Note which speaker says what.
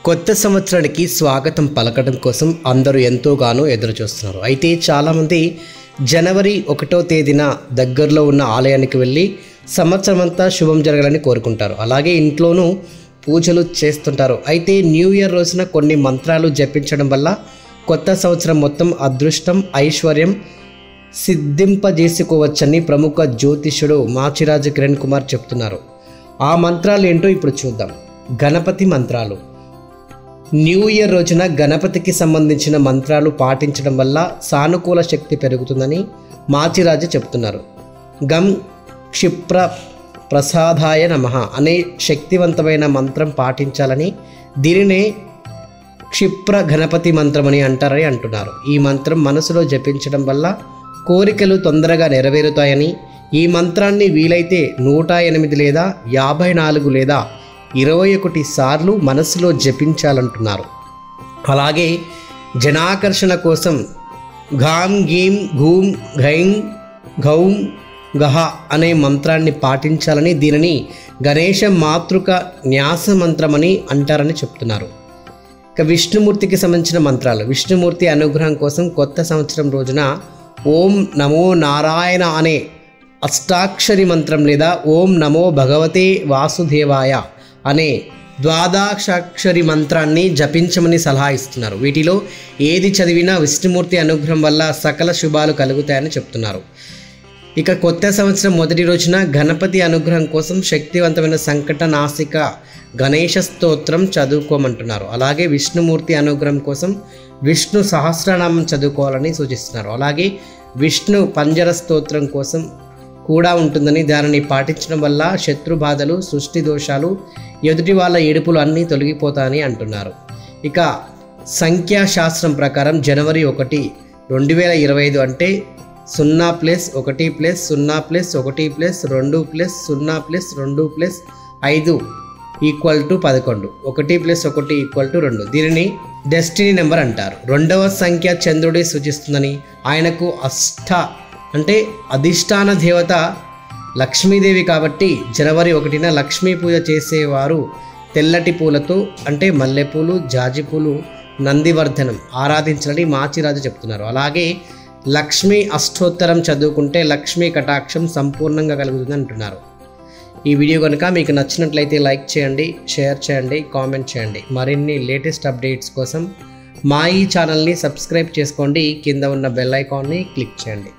Speaker 1: కొత్త సంవత్సరానికి స్వాగతం పలకడం కోసం అందరూ ఎంతోగానో ఎదురు చూస్తున్నారు. అయితే చాలామంది జనవరి 1వ తేదీన దగ్గరలో ఉన్న ఆలయానికి వెళ్ళి సంవత్సరం అంతా శుభం జరగాలని కోరుకుంటారు. అలాగే ఇంట్లోనూ పూజలు చేస్తుంటారు. అయితే న్యూ ఇయర్ రోజున కొన్ని మంత్రాలు జపించడం వల్ల కొత్త సంవత్సరం మొత్తం అదృష్టం, ఐశ్వర్యం సిద్ధింపజేసుకోవచ్చని ప్రముఖ జ్యోతిష్యుడు మాచిరాజు కిరణ్ కుమార్ చెప్తున్నారు. ఆ మంత్రాలు ఏంటో ఇప్పుడు చూద్దాం. గణపతి మంత్రాలు. న్యూ ఇయర్ రోజున గణపతికి సంబంధించిన మంత్రాలు పాటించడం వల్ల సానుకూల శక్తి పెరుగుతుందని మాచిరాజు చెప్తున్నారు. గం క్షిప్ర ప్రసాదాయ నమః అనే శక్తివంతమైన మంత్రం పాటించాలని, దీనినే క్షిప్ర గణపతి మంత్రం అని అంటారని అంటున్నారు. ఈ మంత్రం మనసులో జపించడం వల్ల కోరికలు తొందరగా నెరవేరుతాయని, ఈ మంత్రాన్ని వీలైతే 108 లేదా 54 లేదా 21 సార్లు మనసులో జపించాలంటున్నారు. అలాగే జనాకర్షణ కోసం ఘాం గీం ఘూం ఘైం ఘౌం గహ అనే మంత్రాన్ని పాటించాలని, దీనిని గణేశ మాతృక న్యాస మంత్రమని అంటారని చెప్తున్నారు. ఇక విష్ణుమూర్తికి సంబంధించిన మంత్రాలు. విష్ణుమూర్తి అనుగ్రహం కోసం కొత్త సంవత్సరం రోజున ఓం నమో నారాయణ అనే అష్టాక్షరి మంత్రం లేదా ఓం నమో భగవతే వాసుదేవాయ అనే ద్వాదశాక్షరి మంత్రాన్ని జపించమని సలహా ఇస్తున్నారు. వీటిలో ఏది చదివినా విష్ణుమూర్తి అనుగ్రహం వల్ల సకల శుభాలు కలుగుతాయని చెప్తున్నారు. ఇక కొత్త సంవత్సరం మొదటి రోజున గణపతి అనుగ్రహం కోసం శక్తివంతమైన సంకట నాసిక గణేశ స్తోత్రం చదువుకోమంటున్నారు. అలాగే విష్ణుమూర్తి అనుగ్రహం కోసం విష్ణు సహస్రనామం చదువుకోవాలని సూచిస్తున్నారు. అలాగే విష్ణు పంజర స్తోత్రం కోసం కూడా ఉంటుందని, దానిని పాటించడం వల్ల శత్రు బాధలు, సృష్టి దోషాలు, ఎదుటి వాళ్ళ ఏడుపులు అన్నీ తొలగిపోతాయని అంటున్నారు. ఇక సంఖ్యాశాస్త్రం ప్రకారం జనవరి 1, 2025 అంటే 0+1+0+1+2+0+2+5 =11. 1+1=2. దీనిని డెస్టినీ నెంబర్ అంటారు. 2వ సంఖ్య చంద్రుడి సూచిస్తుందని, ఆయనకు అంటే అధిష్టాన దేవత లక్ష్మీదేవి కాబట్టి జనవరి 1న లక్ష్మీ పూజ చేసేవారు తెల్లటి పూలతో అంటే మల్లెపూలు, జాజిపూలు, నందివర్ధనం ఆరాధించాలని మాచిరాజు చెప్తున్నారు. అలాగే లక్ష్మీ అష్టోత్తరం చదువుకుంటే లక్ష్మీ కటాక్షం సంపూర్ణంగా కలుగుతుంది అంటున్నారు. ఈ వీడియో కనుక మీకు నచ్చినట్లయితే లైక్ చేయండి, షేర్ చేయండి, కామెంట్ చేయండి. మరిన్ని లేటెస్ట్ అప్డేట్స్ కోసం మా ఈ ఛానల్ని సబ్స్క్రైబ్ చేసుకోండి. కింద ఉన్న బెల్ ఐకాన్ని క్లిక్ చేయండి.